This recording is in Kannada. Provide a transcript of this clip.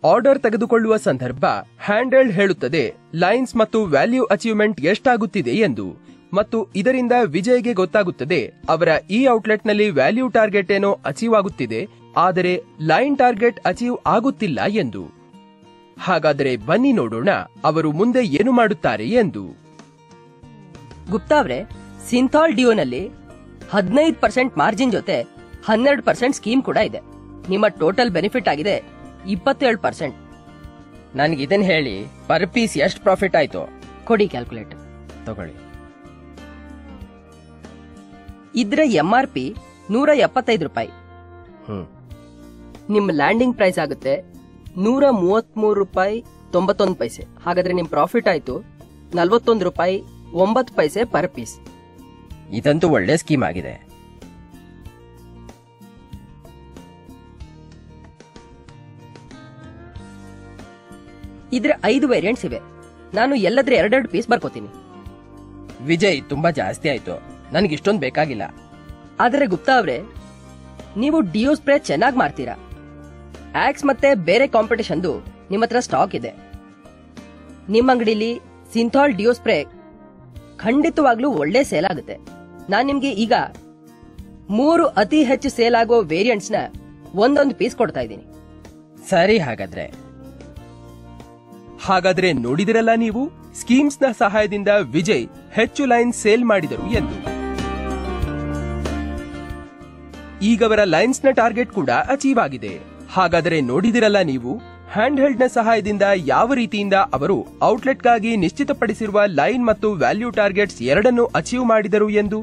ಆರ್ಡರ್ ತೆಗೆದುಕೊಳ್ಳುವ ಸಂದರ್ಭ ಹ್ಯಾಂಡ್ ಹೇಳುತ್ತದೆ ಲೈನ್ಸ್ ಮತ್ತು ವ್ಯಾಲ್ಯೂ ಅಚೀವ್ಮೆಂಟ್ ಎಷ್ಟಾಗುತ್ತಿದೆ ಎಂದು, ಮತ್ತು ಇದರಿಂದ ವಿಜಯ್ಗೆ ಗೊತ್ತಾಗುತ್ತದೆ ಅವರ ಈ ಔಟ್ಲೆಟ್ನಲ್ಲಿ ವ್ಯಾಲ್ಯೂ ಟಾರ್ಗೆಟ್ ಏನೋ ಅಚೀವ್ ಆಗುತ್ತಿದೆ, ಆದರೆ ಲೈನ್ ಟಾರ್ಗೆಟ್ ಅಚೀವ್ ಆಗುತ್ತಿಲ್ಲ ಎಂದು. ಹಾಗಾದರೆ ಬನ್ನಿ ನೋಡೋಣ ಅವರು ಮುಂದೆ ಏನು ಮಾಡುತ್ತಾರೆ ಎಂದು. ಗುಪ್ತಾ ಅವರೇ, ಸಿಂಥಾಲ್ ಡಿಯೋನಲ್ಲಿ 15% ಮಾರ್ಜಿನ್ ಜೊತೆ 12% ಸ್ಕೀಮ್ ಕೂಡ ಇದೆ. ನಿಮ್ಮ ಟೋಟಲ್ ಬೆನಿಫಿಟ್ ಆಗಿದೆ 27%. ನನ್ಗೆ ಇದನ್ನ ಹೇಳಿ ಪರ್ ಪೀಸ್ ಎಷ್ಟು ಪ್ರಾಫಿಟ್ ಆಯ್ತು? ಕೊಡಿ ಕ್ಯಾಲ್ಕುಲೇಟರ್ ತಗೊಳ್ಳಿ. ಇದ್ರ MRP 175 ರೂಪಾಯಿ. ನಿಮ್ ಲ್ಯಾಂಡಿಂಗ್ ಪ್ರೈಸ್ ಆಗುತ್ತೆ 133 ರೂಪಾಯಿ 91 ಪೈಸೆ. ಹಾಗಾದ್ರೆ ನಿಮ್ ಪ್ರಾಫಿಟ್ ಆಯ್ತು 41 ರೂಪಾಯಿ 9 ಪೈಸೆ ಪರ್ ಪೀಸ್. ಇದಂತೂ ಒಳ್ಳೆ ಸ್ಕೀಮ್ ಆಗಿದೆ. ಇದ್ರ 5 ವೇರಿಯಂಟ್ಸ್ ಇವೆ. ನಾನು ಎಲ್ಲದ್ರ 2 ಪೀಸ್ ಬರ್ಕೋತೀನಿ. ವಿಜಯ್, ತುಂಬಾ ಜಾಸ್ತಿ ಆಯ್ತು, ನನಗೆ ಇಷ್ಟೊಂದು ಬೇಕಾಗಿಲ್ಲ. ಆದರೆ ಗುಪ್ತಾ ಅವರೇ, ನೀವು ಡಿಯೋ ಸ್ಪ್ರೇ ಚೆನ್ನಾಗಿ ಮಾರ್ತೀರಾ. ಆಕ್ಸ್ ಮತ್ತೆ ಬೇರೆ ಕಾಂಪಿಟೇಷನ್ದು ನಿಮ್ಮ ಹತ್ರ ಸ್ಟಾಕ್ ಇದೆ. ನಿಮ್ಮ ಅಂಗಡಿಲಿ ಸಿಂಥಾಲ್ ಡಿಯೋ ಸ್ಪ್ರೇ ಖಂಡಿತವಾಗ್ಲೂ ಒಳ್ಳೆ ಸೇಲ್ ಆಗುತ್ತೆ. ನಾನ್ ನಿಮ್ಗೆ ಈಗ 3 ಅತಿ ಹೆಚ್ಚು ಸೇಲ್ ಆಗೋ ವೇರಿಯಂಟ್ಸ್ ನ ಒಂದೊಂದು ಪೀಸ್ ಕೊಡ್ತಾ ಇದ್ದೀನಿ. ಸರಿ, ಹಾಗಾದ್ರೆ ನೋಡಿದಿರಲ್ಲ ನೀವು, ಸ್ಕೀಮ್ಸ್ ನ ಸಹಾಯದಿಂದ ವಿಜಯ್ ಹೆಚ್ಚು ಲೈನ್ ಸೇಲ್ ಮಾಡಿದರು ಎಂದು. ಈಗವರ ಲೈನ್ಸ್ ನ ಟಾರ್ಗೆಟ್ ಕೂಡ ಅಚೀವ್ ಆಗಿದೆ. ಹಾಗಾದರೆ ನೋಡಿದಿರಲ್ಲ ನೀವು, ಹ್ಯಾಂಡ್ ಹೆಲ್ಡ್ ನ ಸಹಾಯದಿಂದ ಯಾವ ರೀತಿಯಿಂದ ಅವರು ಔಟ್ಲೆಟ್ಗಾಗಿ ನಿಶ್ಚಿತಪಡಿಸಿರುವ ಲೈನ್ ಮತ್ತು ವ್ಯಾಲ್ಯೂ ಟಾರ್ಗೆಟ್ಸ್ ಎರಡನ್ನು ಅಚೀವ್ ಮಾಡಿದರು ಎಂದು.